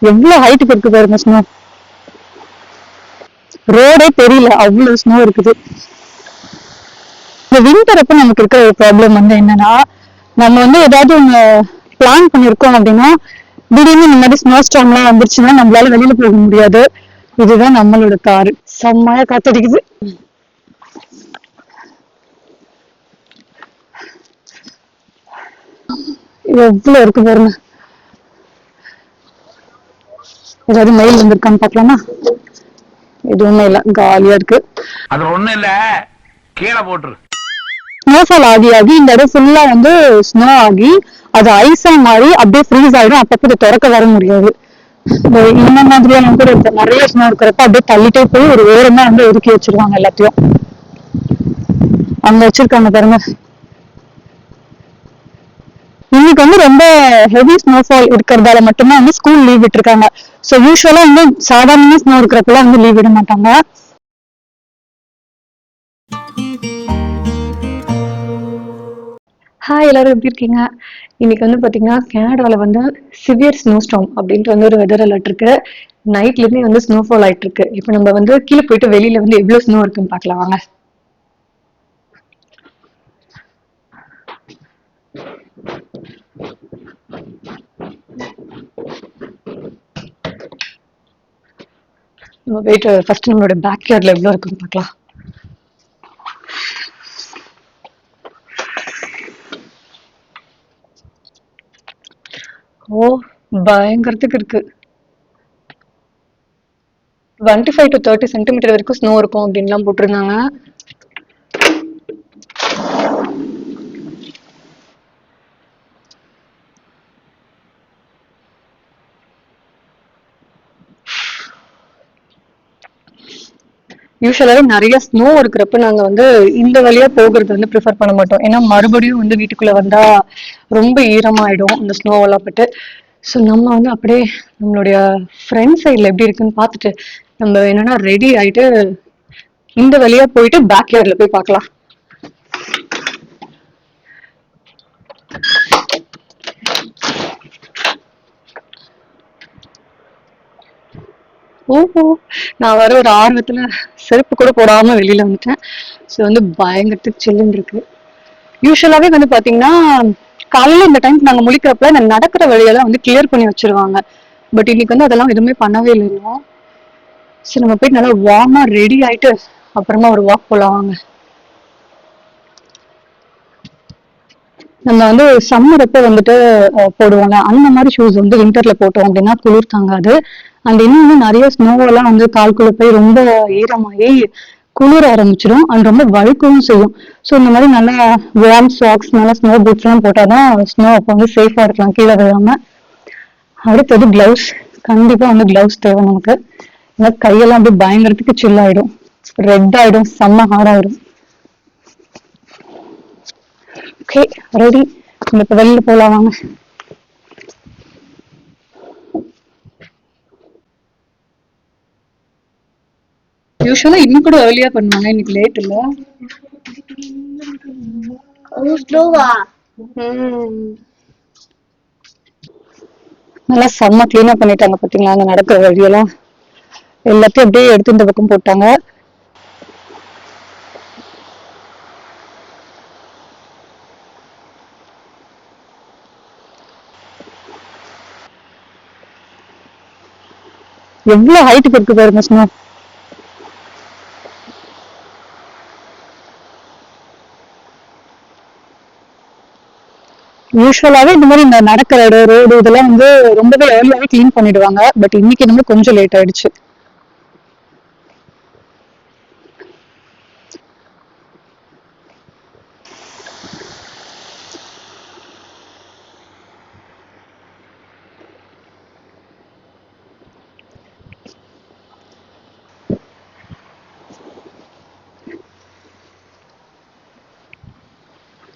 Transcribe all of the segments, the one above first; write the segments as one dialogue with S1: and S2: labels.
S1: எவ்வளவு ஹைட்டுக்கு இருக்கு பாருங்க ஸ்னோ. ரோடே தெரியல, அவ்வளவு ஸ்னோ இருக்குது. இந்த வின்டர் அப்ப நமக்கு இருக்கிற ஒரு ப்ராப்ளம் வந்து என்னன்னா, நம்ம வந்து ஏதாவது ஒண்ணு பிளான் பண்ணிருக்கோம் அப்படின்னா திடீர்னு இந்த மாதிரி ஸ்னோ ஸ்டார்ம் எல்லாம் வந்துருச்சுன்னா நம்மளால வெளியில போக முடியாது. இதுதான் நம்மளோட காரு. செம்மையா காத்தடிக்குது. எவ்வளவு இருக்கு பாருங்க. ஏதாவது மெயில் வந்திருக்கான்னு பாக்கலாமா? எதுவுமே இல்ல, காலியா இருக்கு.
S2: அது ஒண்ணு இல்ல, கீழே போட்டுரு.
S1: ஸ்னோஃபால் ஆகி ஆகி இந்த இடம் ஃபுல்லா வந்து ஸ்னோ ஆகி அது ஐஸா மாறி அப்படியே ஃப்ரீஸ் ஆயிடும். அப்பப்போ இதை திறக்க வர முடியாது. இந்த மாதிரியான கூட இருக்கு. நிறைய ஸ்னோ இருக்கிறப்ப அப்படியே தள்ளிட்டே போய் ஒரு ஓரமா வந்து ஒதுக்கி வச்சிருவாங்க எல்லாத்தையும். அங்க வச்சிருக்காங்க பாருங்க. இன்னைக்கு வந்து ரொம்ப ஹெவி ஸ்னோஃபால் இருக்கிறதால மட்டும்தான் வந்து ஸ்கூல் லீவ் விட்டுருக்காங்க. ஸோ யூஸ்வலா வந்து சாதாரணமா ஸ்னோ இருக்கிறப்பெல்லாம் வந்து லீவ் விட மாட்டாங்க. ஹாய், எல்லாரும் எப்படி இருக்கீங்க? இன்னைக்கு வந்து பாத்தீங்கன்னா கனடால வந்து சிவியர் ஸ்னோ ஸ்டார்ம் அப்படின்ட்டு வந்து ஒரு வெதர் அலர்ட் இருக்கு. நைட்ல இருந்தே வந்து ஸ்னோஃபால் ஆயிட்டு இருக்கு. இப்போ நம்ம வந்து கீழே போயிட்டு வெளியில வந்து எவ்வளவு ஸ்னோ இருக்குன்னு பாக்கலாம் வாங்க. நம்ம போயிட்டு ஃபர்ஸ்ட் நம்மளோட பேக் யார்ட்ல எவ்வளவு இருக்குன்னு பாக்கலாம். ஓ, பயங்கரத்துக்கு இருக்கு. 25 to 30 சென்டிமீட்டர் வரைக்கும் ஸ்னோ இருக்கும் அப்படின்லாம் போட்டிருந்தாங்க. யூஸ்வலாவே நிறைய ஸ்னோ இருக்கிறப்ப நாங்க வந்து இந்த வழியா போகிறது வந்து ப்ரிஃபர் பண்ண மாட்டோம். ஏன்னா மறுபடியும் வந்து வீட்டுக்குள்ள வந்தா ரொம்ப ஈரமாயிடும் இந்த ஸ்னோவெல்லாம் பட்டு. ஸோ நம்ம வந்து அப்படியே நம்மளுடைய ஃப்ரண்ட் சைட்ல எப்படி இருக்குன்னு பார்த்துட்டு நம்ம என்னன்னா ரெடி ஆயிட்டு இந்த வழியா போயிட்டு பேக் யார்ட்ல போய் பார்க்கலாம். ஓஹோ, நான் வர ஒரு ஆர்வத்துல செருப்பு கூட போடாம வெளியில வந்துட்டேன். ஸோ வந்து பயங்கரத்துக்கு சில்லுன்னு இருக்கு. யூஸ்வலாவே வந்து பாத்தீங்கன்னா காலையில இந்த டைம் நாங்க முழிக்கிறப்ப இந்த நடக்கிற வழியெல்லாம் வந்து கிளியர் பண்ணி வச்சிருவாங்க. பட் இன்னைக்கு வந்து அதெல்லாம் எதுவுமே பண்ணவே இல்லை இன்னும். சரி, நம்ம போயிட்டு நல்லா வார்மா ரெடி ஆயிட்டு அப்புறமா ஒரு வாக் போலாம் வாங்க. நம்ம வந்து சம்மர் அப்ப வந்துட்டு போடுவாங்க அந்த மாதிரி ஷூஸ் வந்து வின்டர்ல போட்டோம் அப்படின்னா குளிர் தாங்காது. அண்ட் இன்னும் நிறைய ஸ்னோவெல்லாம் வந்து கால்குள்ள போய் ரொம்ப ஈரமாகி குளிர ஆரம்பிச்சிடும். அண்ட் ரொம்ப வழுக்கவும் செய்யும். ஸோ இந்த மாதிரி நல்லா வார்ம் சாக்ஸ், நல்லா ஸ்னோ பூட்ஸ் எல்லாம் போட்டாதான் ஸ்னோ அப்போ வந்து சேஃபா இருக்கலாம், கீழே விழாம. அடுத்தது கிளவுஸ். கண்டிப்பா வந்து கிளவுஸ் தேவை நமக்கு. ஏன்னா கையெல்லாம் அப்படியே பயங்கரத்துக்கு சில் ஆயிடும், ரெட் ஆயிடும், செம்ம ஹார்ட் ஆயிடும். Okay, ready. நம்ம இப்ப வெளியில போலாம் வாங்க. யூஸ்வலா இன்னும் கூட ஏர்லியா பண்ணுவாங்க, இன்னைக்கு லேட் இல்ல. நல்லா செம்ம கிளீனா பண்ணிட்டாங்க பாத்தீங்களா. அங்க நடக்கிற வழியெல்லாம் எல்லாத்தையும் அப்படியே எடுத்து இந்த பக்கம் போட்டாங்க. எவ்வளவு ஹைட்டுக்கு இருக்கு பாருங்க ஸ்னோ. யூஸ்வலாவே இந்த மாதிரி இந்த நடக்கிற இடம், ரோடு இதெல்லாம் வந்து ரொம்பவே ஏர்லியாவே கிளீன் பண்ணிடுவாங்க. பட் இன்னைக்கு நம்ம கொஞ்சம் லேட் ஆயிடுச்சு.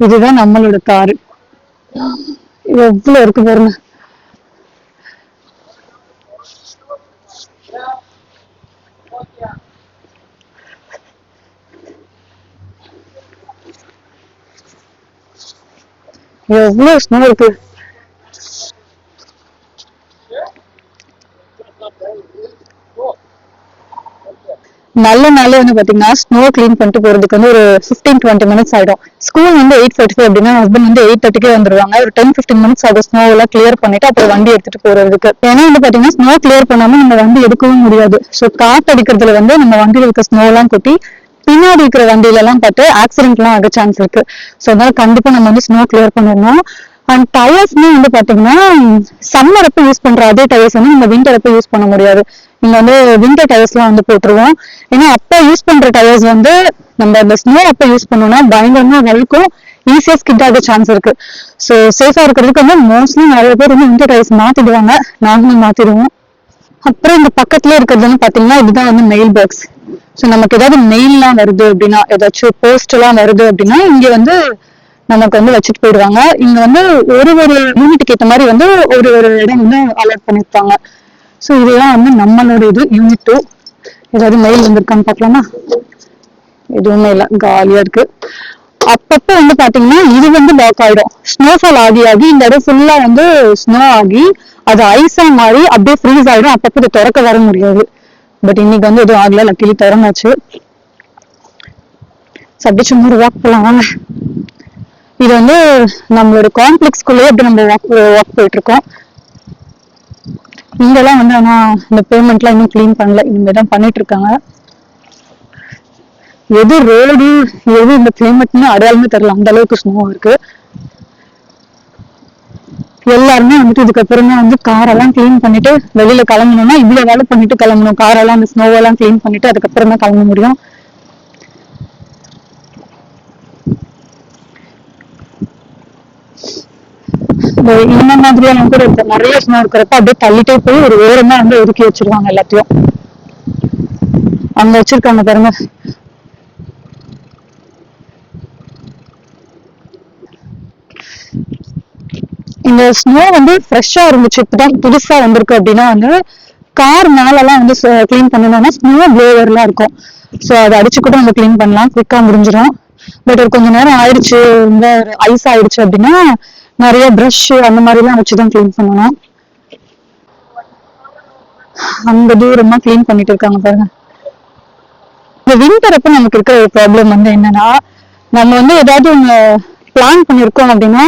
S1: இதுதான் நம்மளோட காரு. எவ்வளவு இருக்கு பாருங்க. எவ்வளவு ஸ்னோ இருக்கு. நல்ல நாளே வந்து பாத்தீங்கன்னா ஸ்னோ கிளீன் பண்ணிட்டு போறதுக்கு வந்து ஒரு 15-20 மினிட்ஸ் ஆயிடும். ஸ்கூல் வந்து 8:45 அப்படின்னா ஹஸ்பண்ட் வந்து 8:30 வந்துருவாங்க. ஒரு 10-15 மினிட்ஸ் ஆகும் ஸ்னோ எல்லாம் கிளியர் பண்ணிட்டு அப்புறம் வண்டி எடுத்துட்டு போறதுக்கு. ஏன்னா வந்து பாத்தீங்கன்னா ஸ்னோ கிளியர் பண்ணாம நம்ம வண்டி எடுக்கவும் முடியாது. ஸோ காத்து அடிக்கிறதுல வந்து நம்ம வண்டியில இருக்க ஸ்னோ எல்லாம் கொட்டி பின்னாடி இருக்கிற வண்டியில எல்லாம் பார்த்து ஆக்சிடென்ட் எல்லாம் ஆக சான்ஸ் இருக்கு. ஸோ அதனால கண்டிப்பா நம்ம வந்து ஸ்னோ கிளியர் பண்ணிடணும். அண்ட் டயர்ஸ்மே வந்து பாத்தீங்கன்னா சம்மர் அப்ப யூஸ் பண்ற அதே டயர்ஸ் வந்து நம்ம விண்டர் அப்ப யூஸ் பண்ண முடியாது. நீங்க வந்து விண்டர் டயர்ஸ் எல்லாம் வந்து போட்டுருவோம். ஏன்னா அப்ப யூஸ் பண்ற டயர்ஸ் வந்து நம்ம அந்த ஸ்னோ அப்ப யூஸ் பண்ணோம்னா பயங்கரமா வலிக்கும், ஈஸியா ஸ்கிட் ஆக சான்ஸ் இருக்கு. ஸோ சேஃபா இருக்கிறதுக்கு வந்து மோஸ்ட்லி நிறைய பேர் வந்து விண்டர் டயர்ஸ் மாத்திடுவாங்க, நாங்களும் மாத்திடுவோம். அப்புறம் இந்த பக்கத்துல இருக்கிறது வந்து பாத்தீங்கன்னா இதுதான் வந்து மெயில் பாக்ஸ். ஸோ நமக்கு ஏதாவது மெயில் எல்லாம் வருது அப்படின்னா, ஏதாச்சும் போஸ்ட் எல்லாம் வருது அப்படின்னா இங்க வந்து நமக்கு வந்து வச்சுட்டு போயிடுவாங்க. இங்க வந்து ஒரு ஒரு யூனிட்டுக்கு ஏற்ற மாதிரி வந்து ஒரு ஒரு இடம் வந்து அலாட் பண்ணிருப்பாங்க. ஸோ இதெல்லாம் வந்து நம்மளோட இது யூனிட் 2. ஏதாவது மெயில் வந்திருக்கான்னு பார்க்கலாமா? எதுவுமே இல்லை, காலியா இருக்கு. அப்பப்ப வந்து பாத்தீங்கன்னா இது வந்து லாக் ஆயிடும். ஸ்னோஃபால் ஆகி ஆகி இந்த இடம் ஃபுல்லா வந்து ஸ்னோ ஆகி அது ஐஸா மாறி அப்படியே ஃப்ரீஸ் ஆயிடும். அப்பப்ப இதை திறக்க வர முடியாது. பட் இன்னைக்கு வந்து எதுவும் ஆகல, லக்கிலி திறந்தாச்சு. அப்படி சும்மா ஒரு வாக் போலாம் வாங்க. இது வந்து நம்மளோட காம்ப்ளெக்ஸ்குள்ளேயே அப்படி நம்ம வாக் போயிட்டு இருக்கோம். இங்கெல்லாம் வந்து ஆனா இந்த பேமெண்ட் எல்லாம் இன்னும் கிளீன் பண்ணல, இனிமேதான் பண்ணிட்டு இருக்காங்க. எது ரோடு எது இந்த பேமெண்ட்னு அடையாளமே தெரியல, அந்த அளவுக்கு ஸ்னோவா இருக்கு. எல்லாருமே வந்துட்டு இதுக்கப்புறம் தான் வந்து காரெல்லாம் கிளீன் பண்ணிட்டு வெளியில கிளம்பணும்னா இவ்வளவு வேலை பண்ணிட்டு கிளம்பணும். காரெல்லாம் அந்த ஸ்னோவெல்லாம் கிளீன் பண்ணிட்டு அதுக்கப்புறம் தான் கிளம்ப முடியும். இந்த மாதிரியான கூட இருக்கு. நிறைய ஸ்னோ இருக்கிறப்ப அப்படியே தள்ளிட்டே போய் ஒரு ஓரமா வந்து ஒதுக்கி வச்சிருவாங்க எல்லாத்தையும். அங்க வச்சிருக்காங்க பாருங்க. இந்த ஸ்னோ வந்து ஃப்ரெஷ்ஷா இருந்துச்சு, இப்பதான் புதுசா வந்திருக்கு அப்படின்னா வந்து கார் மேலெல்லாம் வந்து கிளீன் பண்ணணும்னா ஸ்னோ ப்ளோவர்லாம் இருக்கும். ஸோ அதை அடிச்சு கூட நம்ம கிளீன் பண்ணலாம், குவிக்கா முடிஞ்சிடும். பட் ஒரு கொஞ்ச நேரம் ஆயிடுச்சு, ரொம்ப ஐஸ் ஆயிடுச்சு அப்படின்னா நிறைய ப்ரஷ் அந்த மாதிரி எல்லாம் வச்சுதான் கிளீன் பண்ணணும். அந்த தூரமா கிளீன் பண்ணிட்டு இருக்காங்க பாருங்க. இந்த வின்டர் அப்ப நமக்கு இருக்கிற ஒரு ப்ராப்ளம் வந்து என்னன்னா, நம்ம வந்து ஏதாவது ஒண்ணு பிளான் பண்ணிருக்கோம் அப்படின்னா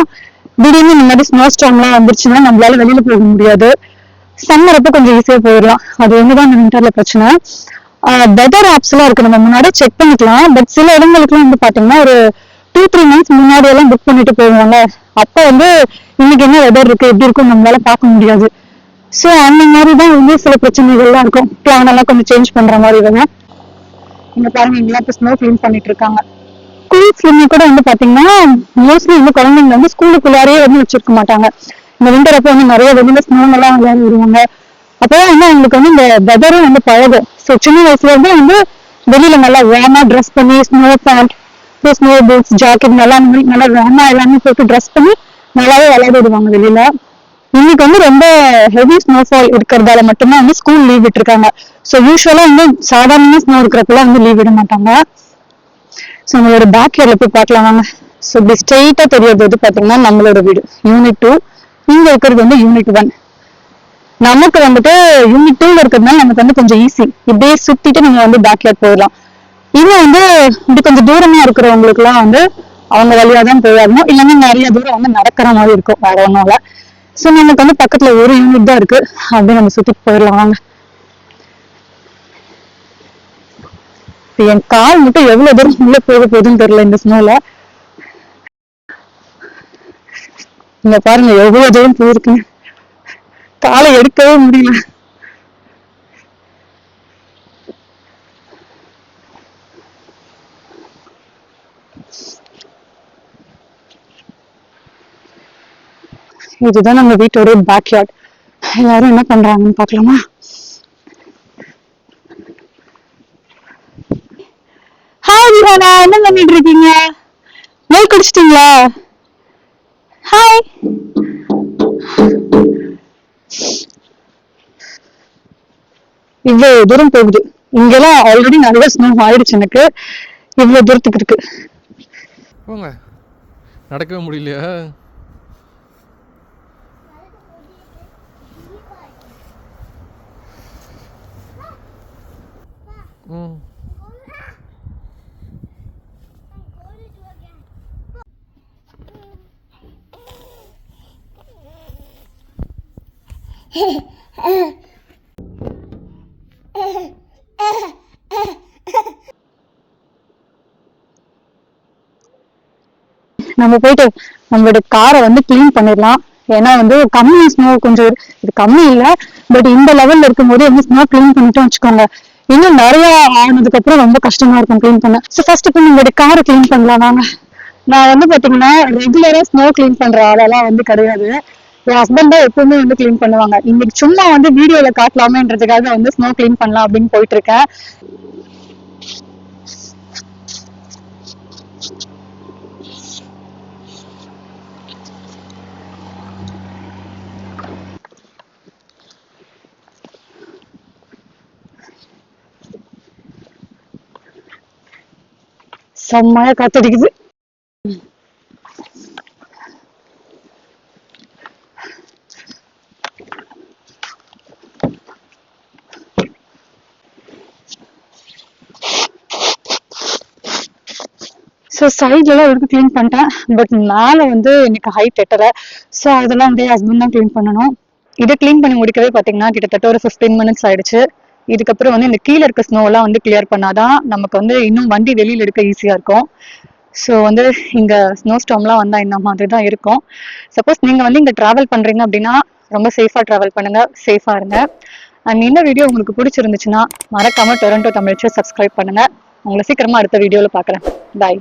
S1: திடீர்னு இந்த மாதிரி ஸ்னோ ஸ்டார்ம் எல்லாம் வந்துருச்சுன்னா நம்மளால வெளியில போக முடியாது. சம்மர் அப்ப கொஞ்சம் ஈஸியா போயிடலாம். அது ஒண்ணுதான் இந்த வின்டர்ல பிரச்சனை. வெதர் ஆப்ஸ் எல்லாம் இருக்கு, நம்ம முன்னாடி செக் பண்ணிக்கலாம். பட் சில இடங்களுக்குலாம் வந்து பாத்தீங்கன்னா ஒரு 2-3 months முன்னாடி எல்லாம் புக் பண்ணிட்டு போவாங்க. அப்ப வந்து இன்னைக்கு என்ன வெதர் இருக்கு எப்படி இருக்கும் நம்மளால பார்க்க முடியாது. சோ அந்த மாதிரிதான் வந்து சில பிரச்சனைகள்லாம் இருக்கும். பிளான் எல்லாம் கொஞ்சம் சேஞ்ச் பண்ற மாதிரி இருக்கும். இங்க பாருங்க, இங்கெல்லாம் இப்ப ஸ்னோ கிளீன் பண்ணிட்டு இருக்காங்க. ஸ்கூல்ஸ்லயுமே கூட வந்து பாத்தீங்கன்னா மோஸ்ட்லி வந்து குழந்தைங்க வந்து ஸ்கூலுக்குள்ளாரே வந்து வச்சிருக்க மாட்டாங்க. இந்த விண்டர் அப்ப வந்து நிறைய வெளியில ஸ்னோ எல்லாம் விளையாடி வருவாங்க. அப்பதான் வந்து அவங்களுக்கு வந்து இந்த வெதரும் வந்து பழகும். ஸோ சின்ன வயசுல இருந்து வந்து வெளியில நல்லா வேமா ட்ரெஸ் பண்ணி snow pant, snow boots, jacket நல்லா நல்லா வேமா எல்லாமே போட்டு ட்ரெஸ் பண்ணி நல்லாவே விளையாடிடுவாங்க வெளியில. இன்னைக்கு வந்து ரொம்ப ஹெவி ஸ்னோஃபால் இருக்கிறதால மட்டும்தான் வந்து ஸ்கூல் லீவ் விட்டுருக்காங்க. ஸோ யூஸ்வலா வந்து சாதாரண ஸ்னோ இருக்கிறப்பெல்லாம் வந்து லீவ் விட மாட்டாங்க. ஸோ நம்மளோட பேக் யார்ட்ல போய் பார்க்கலாம் வாங்க. ஸோ இப்படி ஸ்ட்ரெயிட்டா தெரியறது வந்து பாத்தீங்கன்னா நம்மளோட வீடு யூனிட் 2. இங்க இருக்கிறது வந்து யூனிட் 1. நமக்கு வந்துட்டு யூனிட் 2ல இருக்கிறதுனால நமக்கு வந்து கொஞ்சம் ஈஸி, இப்படியே சுத்திட்டு நீங்க வந்து பேக் யார்ட் போயிடலாம். இன்னும் வந்து இப்படி கொஞ்சம் தூரமா இருக்கிறவங்களுக்கு எல்லாம் வந்து அவங்க வழியா தான் போயிடணும், இல்லைன்னா நிறைய தூரம் வந்து நடக்கிற மாதிரி இருக்கும் வேற ஒன்னால. ஸோ நமக்கு வந்து பக்கத்துல ஒரு யூனிட் தான் இருக்கு, அப்படியே நம்ம சுத்திட்டு போயிடலாம் வாங்க. என் கால் மட்டும் எவ்வளவு தூரம் உள்ள போக போகுதுன்னு தெரியல இந்த ஸ்னோல. இங்க பாருங்க எவ்வளவு தூரம் போயிருக்கு, காலை எடுக்கவே முடியல. இதுதான் நம்ம வீட்டோட பேக் யார்ட். எல்லாரும் என்ன பண்றாங்கன்னு பாக்கலாமா? ஹாய் ரிஹானா, என்ன பண்ணிட்டு இருக்கீங்க? நெல் குடிச்சிட்டீங்களா? ஹாய். இவ்வளவு தூரம் போகுது. இங்கெல்லாம் ஆல்ரெடி நிறைய ஸ்னோ ஆயிடுச்சு எனக்கு, இவ்வளவு தூரத்துக்கு இருக்கு.
S3: போங்க, நடக்கவே முடியலையா?
S1: நம்ம போயிட்டு நம்மளோட காரை வந்து கிளீன் பண்ணிடலாம். ஏன்னா வந்து கம்மி ஸ்னோ கொஞ்சம் இது கம்மி இல்லை, பட் இந்த லெவல்ல இருக்கும்போது வந்து ஸ்னோ கிளீன் பண்ணிட்டோம் வச்சுக்கோங்க, இன்னும் நிறைய ஆனதுக்கு அப்புறம் ரொம்ப கஷ்டமா இருக்கும் கிளீன் பண்ண. ஸோ ஃபர்ஸ்ட் இப்போ நம்மளோட காரை கிளீன் பண்ணலாம் வாங்க. நான் வந்து பாத்தீங்கன்னா ரெகுலரா ஸ்னோ கிளீன் பண்ற ஆளெல்லாம் வந்து கிடையாது. என் ஹஸ்பண்ட் தான் எப்பவுமே வந்து கிளீன் பண்ணுவாங்க. இன்னைக்கு சும்மா வந்து வீடியோல காட்டலாமேன்றதுக்காக வந்து ஸ்னோ கிளீன் பண்ணலாம் அப்படின்னு போயிட்டு இருக்கேன். செம்மையா காத்தடிக்குது. ஸோ சைட்ல எல்லாம் வரைக்கும் கிளீன் பண்ணிட்டேன், பட் மேல வந்து எனக்கு ஹைட் எட்டல. ஸோ அதெல்லாம் வந்து ஹஸ்பண்ட் தான் கிளீன் பண்ணணும். இதை கிளீன் பண்ணி முடிக்கவே பாத்தீங்கன்னா கிட்டத்தட்ட ஒரு 15 minutes ஆயிடுச்சு. இதுக்கப்புறம் வந்து இந்த கீழே இருக்க ஸ்னோ எல்லாம் வந்து கிளியர் பண்ணாதான் நமக்கு வந்து இன்னும் வண்டி வெளியில எடுக்க ஈஸியா இருக்கும். ஸோ வந்து இங்க ஸ்னோ ஸ்டாம்லாம் வந்தா இந்த மாதிரி தான் இருக்கும். சப்போஸ் நீங்க வந்து இங்க டிராவல் பண்றீங்க அப்படின்னா ரொம்ப சேஃபா டிராவல் பண்ணுங்க, சேஃபா இருங்க. அண்ட் இந்த வீடியோ உங்களுக்கு பிடிச்சிருந்துச்சுன்னா மறக்காம டொரண்டோ தமிழ்ச்சி சப்ஸ்கிரைப் பண்ணுங்க. உங்களை சீக்கிரமா அடுத்த வீடியோல பாக்குறேன். பாய்.